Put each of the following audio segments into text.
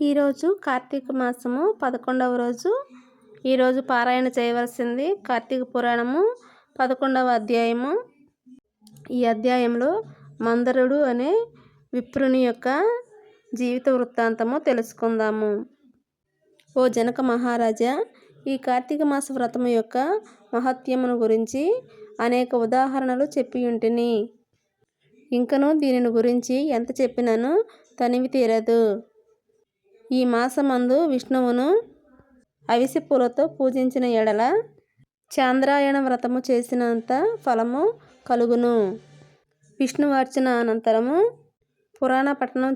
ఈరోజు కార్తీక మాసము 11వ రోజు. ఈరోజు పారాయణ చేయవలసింది కార్తీక పురాణము 11వ అధ్యాయము. ఈ అధ్యాయంలో మందరుడు అనే విప్రుని యొక్క జీవిత వృత్తాంతము తెలుసుకుందాము. ఓ జనక మహారాజా, ఈ కార్తీక మాస వ్రతము యొక్క మహత్యమును గురించి అనేక ఉదాహరణలు చెప్పియుంటిని. ఇంకనూ దీనిని గురించి ఎంత చెప్పినను తనివి తీరదు. ఈ మాసమందు విష్ణువును అవిసె పూలతో పూజించిన ఎడల చాంద్రాయణ వ్రతము చేసినంత ఫలము కలుగును. విష్ణువార్చన అనంతరము పురాణ పఠనం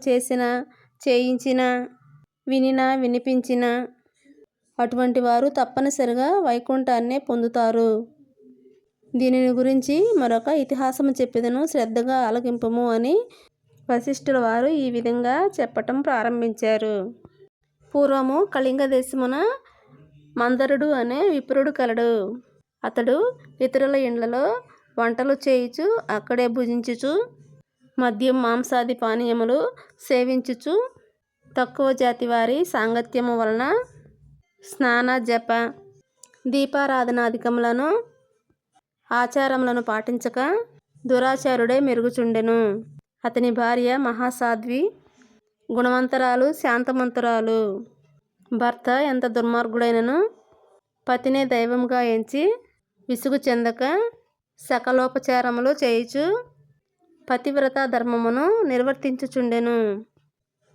చేయించిన వినిపించిన అటువంటి వారు తప్పనిసరిగా వైకుంఠాన్నే పొందుతారు. దీనిని గురించి మరొక ఇతిహాసము చెప్పెదను, శ్రద్ధగా ఆలకింపుము అని వశిష్ఠుల వారు ఈ విధంగా చెప్పటం ప్రారంభించారు. పూర్వము కళింగ దేశమున మందరుడు అనే విప్రుడు కలడు. అతడు ఇతరుల ఇండ్లలో వంటలు చేయుచు, అక్కడే భుజించుచు, మద్యం మాంసాది పానీయములు సేవించుచు, తక్కువ జాతి వారి సాంగత్యము వలన స్నాన జప దీపారాధనాధికములను ఆచారములను పాటించక దురాచారుడే మెరుగుచుండెను. అతని భార్య మహాసాధ్వి, గుణవంతరాలు, శాంతమంతురాలు. భర్త ఎంత దుర్మార్గుడైనను పతినే దైవముగా ఎంచి విసుగు చెందక సకలోపచారములు చేయుచు పతివ్రత ధర్మమును నిర్వర్తించుచుండెను.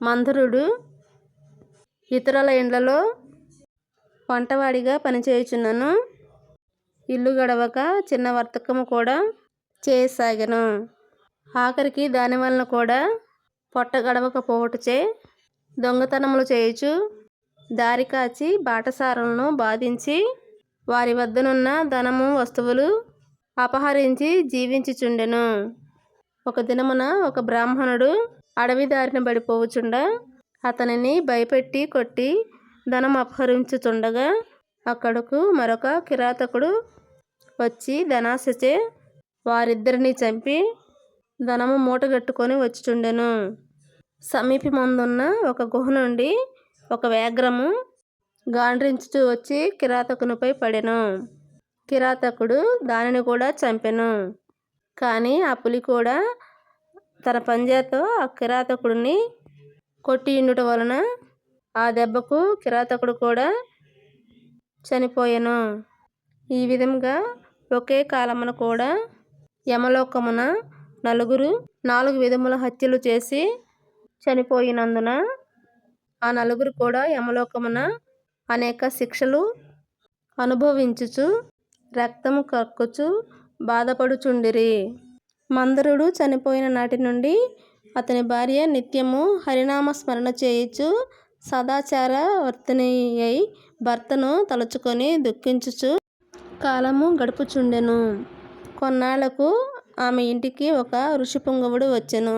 మందరుడు ఇతరుల ఇండ్లలో వంటవాడిగా పనిచేయుచున్నను ఇల్లు గడవక చిన్న వర్తకము కూడా చేయసాగెను. ఆఖరికి దాని వలన కూడా పొట్ట గడవక పోవటచే దొంగతనములు చేయుచు, దారి కాచి బాటసారులను బాధించి, వారి వద్దనున్న ధనము వస్తువులు అపహరించి జీవించుచుండెను. ఒక దినమున ఒక బ్రాహ్మణుడు అడవి దారిన పడిపోవుచుండ అతనిని భయపెట్టి కొట్టి ధనం అపహరించుచుండగా అక్కడకు మరొక కిరాతకుడు వచ్చి ధనాశచే వారిద్దరిని చంపి ధనము మూటగట్టుకొని వచ్చుచుండెను. సమీపమందున్న ఒక గుహ నుండి ఒక వ్యాఘ్రము గాండ్రించుచూ వచ్చి కిరాతకునిపై పడెను. కిరాతకుడు దానిని కూడా చంపెను. కానీ ఆ పులి కూడా తన పంజాతో ఆ కిరాతకుడిని కొట్టియుండుట వలన ఆ దెబ్బకు కిరాతకుడు కూడా చనిపోయెను. ఈ విధంగా ఒకే కాలమున కూడా యమలోకమున నలుగురు 4 విధముల హత్యలు చేసి చనిపోయినందున ఆ నలుగురు కూడా యమలోకమున అనేక శిక్షలు అనుభవించుచు రక్తము కక్కుచు బాధపడుచుండిరి. మందరుడు చనిపోయిన నాటి నుండి అతని భార్య నిత్యము హరినామ స్మరణ చేయుచు సదాచార వర్తిని అయి భర్తను తలుచుకొని దుఃఖించుచు కాలము గడుపుచుండెను. కొన్నాళ్లకు ఆమె ఇంటికి ఒక ఋషిపుంగవుడు వచ్చెను.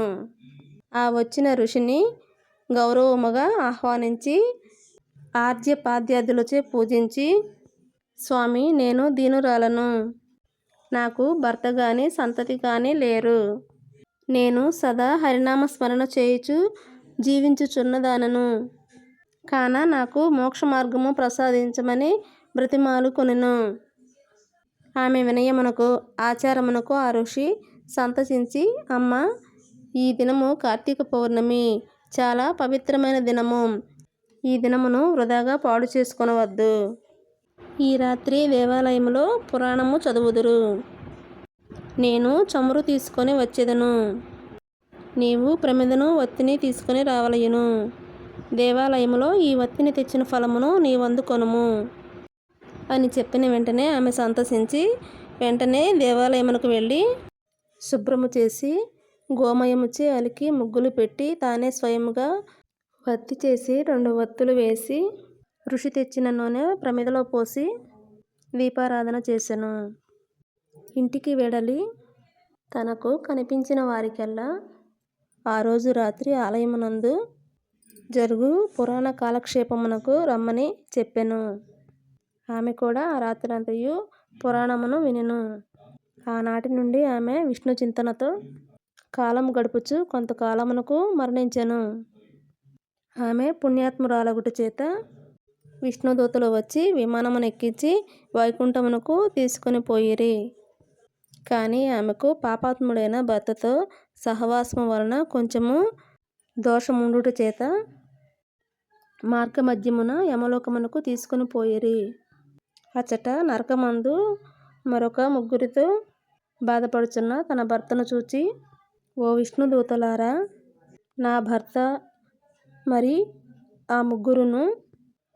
ఆ వచ్చిన ఋషిని గౌరవముగా ఆహ్వానించి ఆర్ఘ్యపాద్యాదులచే పూజించి, స్వామి, నేను దీనురాలను. నాకు భర్త గాని సంతతి కాని లేరు. నేను సదా హరినామ స్మరణ చేయుచు జీవించుచున్నదానను. కాన నాకు మోక్ష మార్గము ప్రసాదించమని బ్రతిమాలుకొనెను. ఆమె వినయమునకు ఆచారమునకు ఆ ఋషి సంతసించి, అమ్మ, ఈ దినము కార్తీక పౌర్ణమి, చాలా పవిత్రమైన దినము. ఈ దినమును వృధాగా పాడు చేసుకొనవద్దు. ఈ రాత్రి దేవాలయములో పురాణము చదువుదురు. నేను చమురు తీసుకొని వచ్చెదను. నీవు ప్రమిదను వత్తిని తీసుకొని రావలయును. దేవాలయములో ఈ వత్తిని తెచ్చిన ఫలమును నీవందుకొనుము అని చెప్పిన వెంటనే ఆమె సంతసించి వెంటనే దేవాలయమునకు వెళ్ళి శుభ్రము చేసి గోమయముచే అలికి ముగ్గులు పెట్టి తానే స్వయముగా వత్తి చేసి 2 వత్తులు వేసి ఋషి తెచ్చిన నూనె ప్రమిదలో పోసి దీపారాధన చేసెను. ఇంటికి వెడలి తనకు కనిపించిన వారికెల్లా ఆ రోజు రాత్రి ఆలయమునందు జరుగు పురాణ కాలక్షేపమునకు రమ్మని చెప్పెను. ఆమె కూడా ఆ రాత్రంతయు పురాణమును వినెను. ఆనాటి నుండి ఆమె విష్ణు చింతనతో కాలము గడుపుచు కొంతకాలమునకు మరణించెను. ఆమె పుణ్యాత్మురాలగుట చేత విష్ణుదూతలు వచ్చి విమానమును ఎక్కించి వైకుంఠమునకు తీసుకొని పోయిరి. కానీ ఆమెకు పాపాత్ముడైన భర్తతో సహవాసము వలన కొంచెము దోషముండుట చేత మార్గమధ్యమున యమలోకమునకు తీసుకొని పోయిరి. అచ్చట నరకమందు మరొక ముగ్గురితో బాధపడుచున్న తన భర్తను చూచి, ఓ విష్ణుదూతలారా, నా భర్త మరి ఆ ముగ్గురును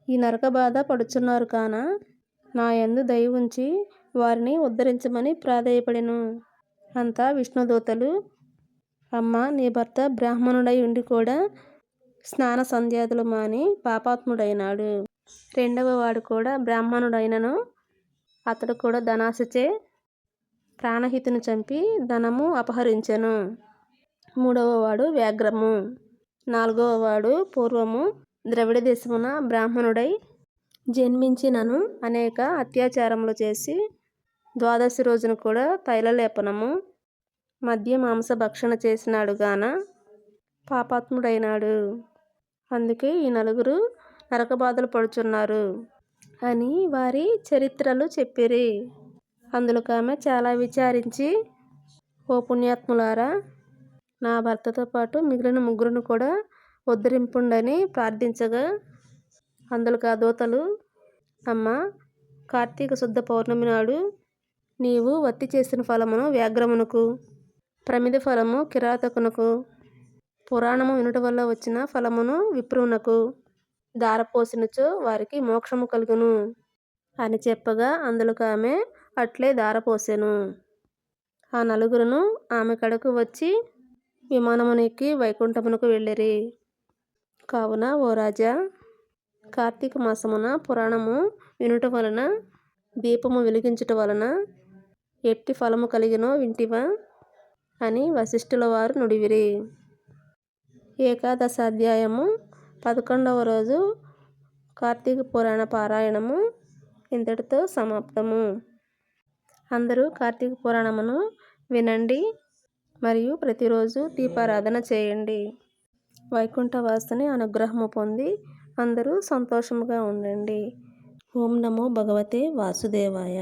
ఈ నరక బాధ పడుచున్నారు కాన నా యందు దయ ఉంచి వారిని ఉద్ధరించమని ప్రాధేయపడెను. అంతా విష్ణుదూతలు, అమ్మ, నీ భర్త బ్రాహ్మణుడై ఉండి కూడా స్నాన సంధ్యాదులు మాని పాపాత్ముడైనాడు. రెండవ వాడు కూడా బ్రాహ్మణుడైనను అతడు కూడా ధనాశచే ప్రాణహితుని చంపి ధనము అపహరించెను. మూడవ వాడు వ్యాఘ్రము. నాలుగవ వాడు పూర్వము ద్రవిడ దేశమున బ్రాహ్మణుడై జన్మించినను అనేక అత్యాచారములు చేసి ద్వాదశి రోజున కూడా తైలలేపనము మద్య మాంస భక్షణ చేసినాడు గాన పాపాత్ముడైనాడు. అందుకే ఈ నలుగురు నరకబాధలు పడుచున్నారు అని వారి చరిత్రలు చెప్పిరి. అందులోకి ఆమె చాలా విచారించి, ఓ పుణ్యాత్ములారా, నా భర్తతో పాటు మిగిలిన ముగ్గురును కూడా ఉద్ధరింపుండని ప్రార్థించగా, అందులోకి ఆ దూతలు, అమ్మ, కార్తీక శుద్ధ పౌర్ణమి నాడు నీవు వత్తి చేసిన ఫలమును వ్యాఘ్రమునకు, ప్రమిద ఫలము కిరాతకునకు, పురాణము వినుట వల్ల వచ్చిన ఫలమును విప్రునకు దారపోసినచో వారికి మోక్షము కలుగును అని చెప్పగా, అందులోకి ఆమె అట్లే దారపోసెను. ఆ నలుగురును ఆమె కడకు వచ్చి విమానమును ఎక్కి వైకుంఠమునకు వెళ్ళిరి. కావున ఓ రాజా, కార్తీక మాసమున పురాణము వినుట వలన, దీపము వెలిగించుట వలన ఎట్టి ఫలము కలిగినో వింటివా అని వశిష్ఠుల వారు నుడివిరి. ఏకాదశాధ్యాయము 11వ రోజు కార్తీక పురాణ పారాయణము ఇంతటితో సమాప్తము. అందరూ కార్తీక పురాణమును వినండి మరియు ప్రతిరోజు దీపారాధన చేయండి. వైకుంఠవాసుని అనుగ్రహము పొంది అందరూ సంతోషముగా ఉండండి. ఓం నమో భగవతే వాసుదేవాయ.